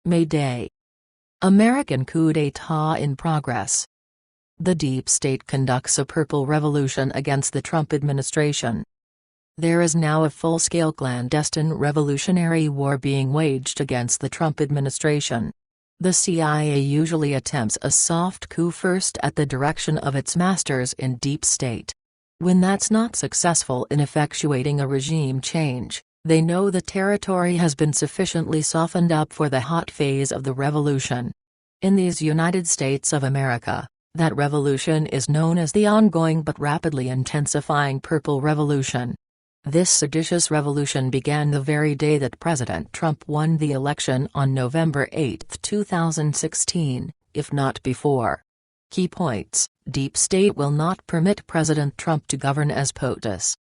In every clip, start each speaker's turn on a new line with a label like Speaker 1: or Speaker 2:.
Speaker 1: Mayday. American coup d'état in progress. The deep state conducts a purple revolution against the Trump administration. There is now a full-scale clandestine revolutionary war being waged against the Trump administration. The CIA usually attempts a soft coup first at the direction of its masters in deep state. When that's not successful in effectuating a regime change, they know the territory has been sufficiently softened up for the hot phase of the revolution. In these United States of America, that revolution is known as the ongoing but rapidly intensifying Purple Revolution. This seditious revolution began the very day that President Trump won the election on November 8, 2016, if not before. Key points: Deep State will not permit President Trump to govern as POTUS.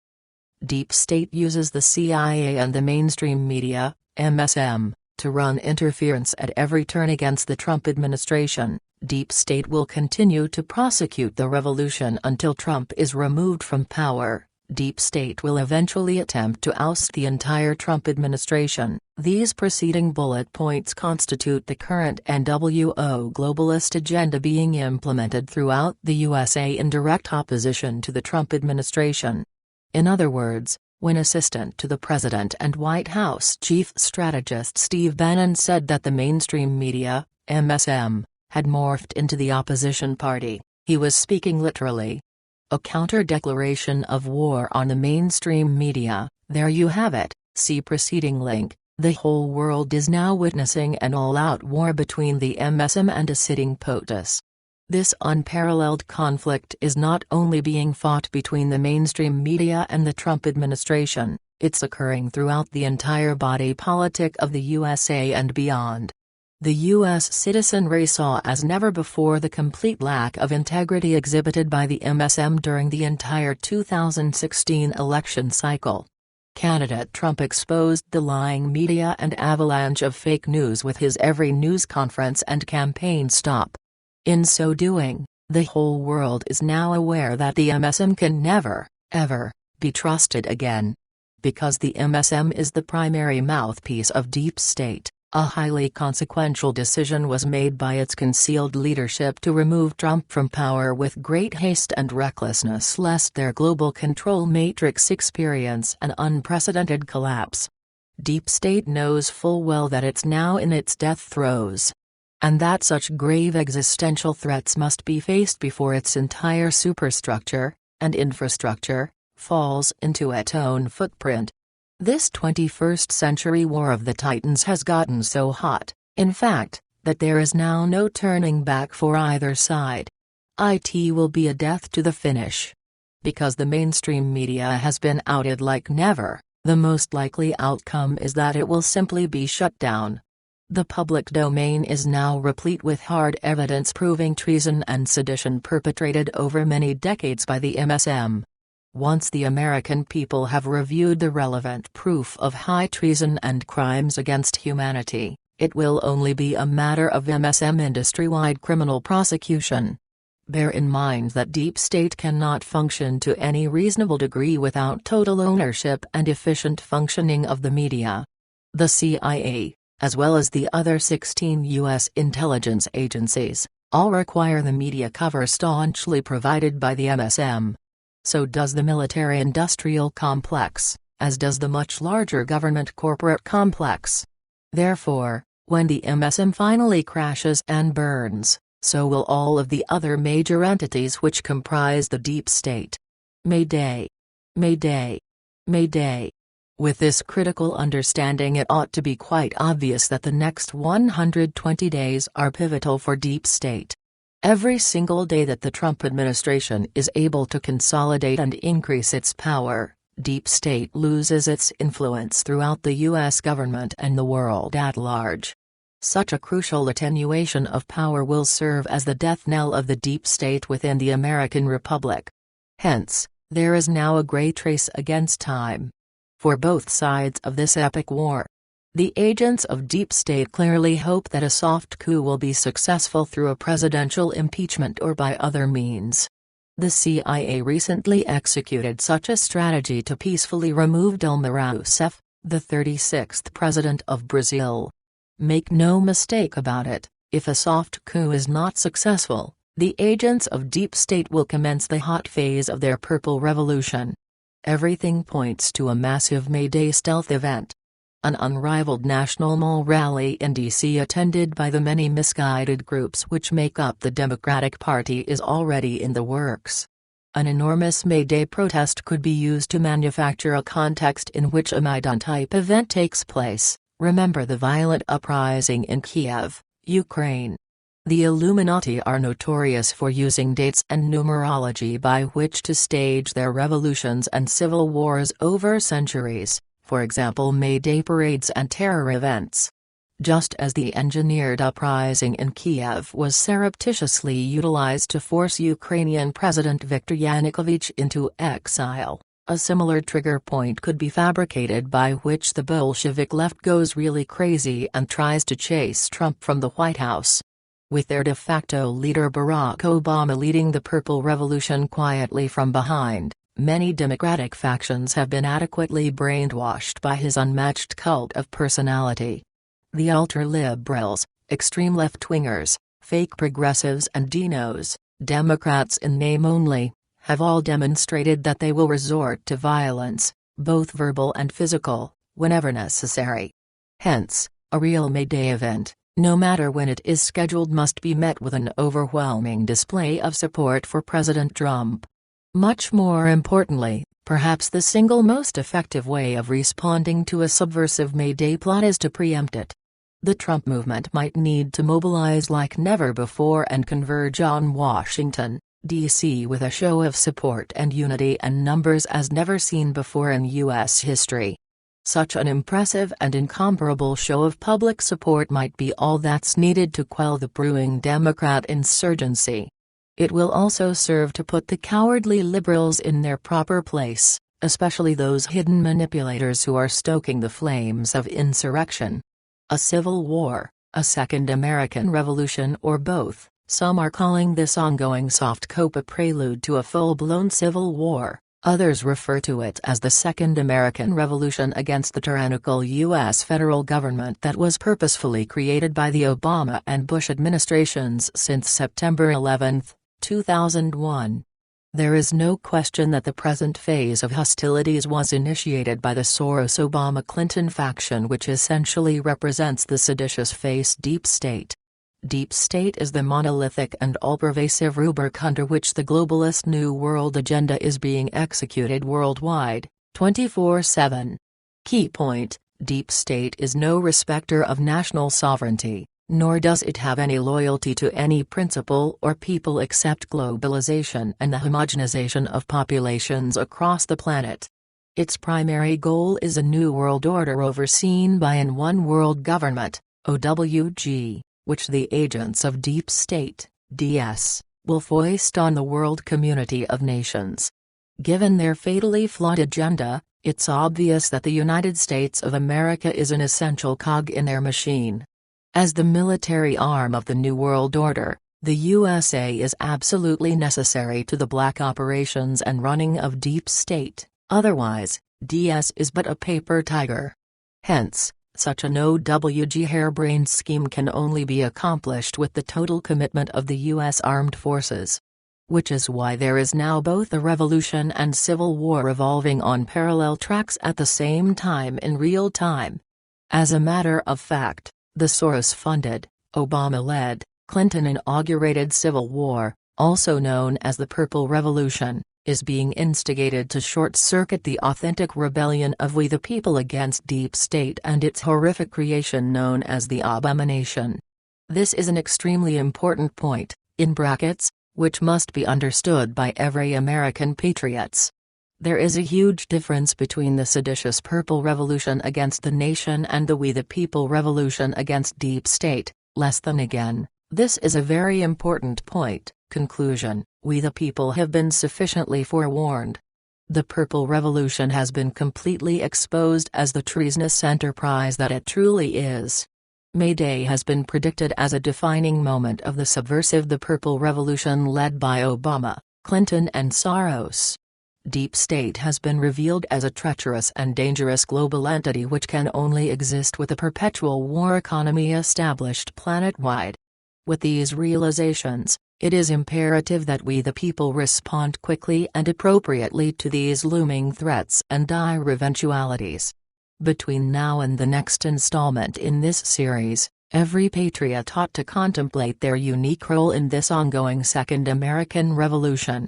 Speaker 1: Deep State uses the CIA and the mainstream media, MSM, to run interference at every turn against the Trump administration. Deep State will continue to prosecute the revolution until Trump is removed from power. Deep State will eventually attempt to oust the entire Trump administration. These preceding bullet points constitute the current NWO globalist agenda being implemented throughout the USA in direct opposition to the Trump administration. In other words, when Assistant to the President and White House Chief Strategist Steve Bannon said that the mainstream media, MSM, had morphed into the opposition party, he was speaking literally. A counter-declaration of war on the mainstream media. There you have it, see preceding link. The whole world is now witnessing an all-out war between the MSM and a sitting POTUS. This unparalleled conflict is not only being fought between the mainstream media and the Trump administration, it's occurring throughout the entire body politic of the USA and beyond. The U.S. citizenry saw as never before the complete lack of integrity exhibited by the MSM during the entire 2016 election cycle. Candidate Trump exposed the lying media and avalanche of fake news with his every news conference and campaign stop. In so doing, the whole world is now aware that the MSM can never, ever, be trusted again. Because the MSM is the primary mouthpiece of Deep State. A highly consequential decision was made by its concealed leadership to remove Trump from power with great haste and recklessness lest their global control matrix experience an unprecedented collapse. Deep State knows full well that it's now in its death throes. And that such grave existential threats must be faced before its entire superstructure, and infrastructure, falls into its own footprint. This 21st century war of the titans has gotten so hot, in fact, that there is now no turning back for either side. It will be a death to the finish. Because the mainstream media has been outed like never, the most likely outcome is that it will simply be shut down. The public domain is now replete with hard evidence proving treason and sedition perpetrated over many decades by the MSM. Once the American people have reviewed the relevant proof of high treason and crimes against humanity, it will only be a matter of MSM industry-wide criminal prosecution. Bear in mind that Deep State cannot function to any reasonable degree without total ownership and efficient functioning of the media. The CIA, as well as the other 16 U.S. intelligence agencies, all require the media cover staunchly provided by the MSM. So does the military-industrial complex, as does the much larger government-corporate complex. Therefore, when the MSM finally crashes and burns, so will all of the other major entities which comprise the Deep State. Mayday! Mayday! Mayday! With this critical understanding, it ought to be quite obvious that the next 120 days are pivotal for Deep State. Every single day that the Trump administration is able to consolidate and increase its power, Deep State loses its influence throughout the U.S. government and the world at large. Such a crucial attenuation of power will serve as the death knell of the Deep State within the American Republic. Hence, there is now a great race against time. For both sides of this epic war. The agents of Deep State clearly hope that a soft coup will be successful through a presidential impeachment or by other means. The CIA recently executed such a strategy to peacefully remove Dilma Rousseff, the 36th president of Brazil. Make no mistake about it, if a soft coup is not successful, the agents of deep state will commence the hot phase of their purple revolution. Everything points to a massive May Day stealth event. An unrivaled national mall rally in D.C. attended by the many misguided groups which make up the Democratic Party is already in the works. An enormous May Day protest could be used to manufacture a context in which a Maidan-type event takes place. Remember the violent uprising in Kiev, Ukraine. The Illuminati are notorious for using dates and numerology by which to stage their revolutions and civil wars over centuries, for example May Day parades and terror events. Just as the engineered uprising in Kiev was surreptitiously utilized to force Ukrainian President Viktor Yanukovych into exile, a similar trigger point could be fabricated by which the Bolshevik left goes really crazy and tries to chase Trump from the White House. With their de facto leader Barack Obama leading the Purple Revolution quietly from behind, many Democratic factions have been adequately brainwashed by his unmatched cult of personality. The ultra-liberals, extreme left-wingers, fake progressives and dinos, Democrats in name only, have all demonstrated that they will resort to violence, both verbal and physical, whenever necessary. Hence, a real May Day event, no matter when it is scheduled, must be met with an overwhelming display of support for President Trump. Much more importantly, perhaps the single most effective way of responding to a subversive May Day plot is to preempt it. The Trump movement might need to mobilize like never before and converge on Washington, D.C. with a show of support and unity and numbers as never seen before in U.S. history. Such an impressive and incomparable show of public support might be all that's needed to quell the brewing Democrat insurgency. It will also serve to put the cowardly liberals in their proper place, especially those hidden manipulators who are stoking the flames of insurrection. A civil war, a second American Revolution, or both, some are calling this ongoing soft coup a prelude to a full-blown civil war, others refer to it as the Second American Revolution against the tyrannical U.S. federal government that was purposefully created by the Obama and Bush administrations since September 11, 2001. There is no question that the present phase of hostilities was initiated by the Soros-Obama-Clinton faction, which essentially represents the seditious-face deep state. Deep state is the monolithic and all-pervasive rubric under which the globalist New World agenda is being executed worldwide, 24/7. Key point: deep state is no respecter of national sovereignty, nor does it have any loyalty to any principle or people except globalization and the homogenization of populations across the planet. Its primary goal is a new world order overseen by an one-world government, OWG, which the agents of deep state, DS, will foist on the world community of nations. Given their fatally flawed agenda, it's obvious that the United States of America is an essential cog in their machine. As the military arm of the New World Order, the USA is absolutely necessary to the black operations and running of deep state, otherwise, DS is but a paper tiger. Hence, such an OWG harebrained scheme can only be accomplished with the total commitment of the U.S. Armed Forces. Which is why there is now both a revolution and civil war revolving on parallel tracks at the same time in real time. As a matter of fact, the Soros-funded, Obama-led, Clinton-inaugurated civil war, also known as the Purple Revolution, is being instigated to short-circuit the authentic rebellion of we the people against deep state and its horrific creation known as the abomination. This is an extremely important point, in brackets, which must be understood by every American patriots. There is a huge difference between the seditious Purple Revolution against the nation and the We the People Revolution against deep state. Less than again, this is a very important point. Conclusion: we the people have been sufficiently forewarned. The Purple Revolution has been completely exposed as the treasonous enterprise that it truly is. May Day has been predicted as a defining moment of the subversive the Purple Revolution led by Obama, Clinton and Soros. Deep State has been revealed as a treacherous and dangerous global entity which can only exist with a perpetual war economy established planet-wide. With these realizations, it is imperative that we the people respond quickly and appropriately to these looming threats and dire eventualities. Between now and the next installment in this series, every patriot ought to contemplate their unique role in this ongoing Second American Revolution.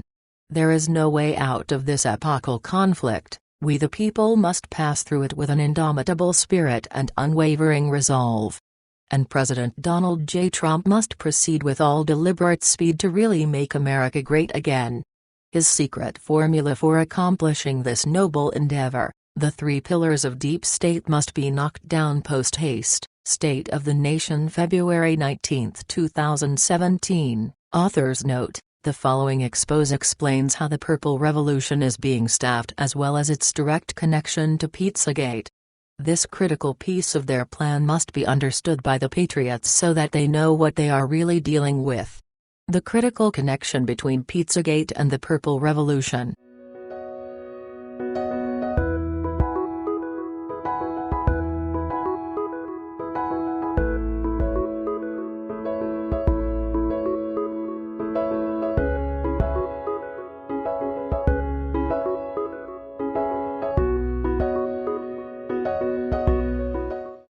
Speaker 1: There is no way out of this epochal conflict. We the people must pass through it with an indomitable spirit and unwavering resolve. And President Donald J. Trump must proceed with all deliberate speed to really make America great again. His secret formula for accomplishing this noble endeavor, the 3 pillars of Deep State, must be knocked down post-haste. State of the Nation, February 19, 2017. Author's note: the following expose explains how the Purple Revolution is being staffed as well as its direct connection to Pizzagate. This critical piece of their plan must be understood by the patriots so that they know what they are really dealing with. The critical connection between Pizzagate and the Purple Revolution.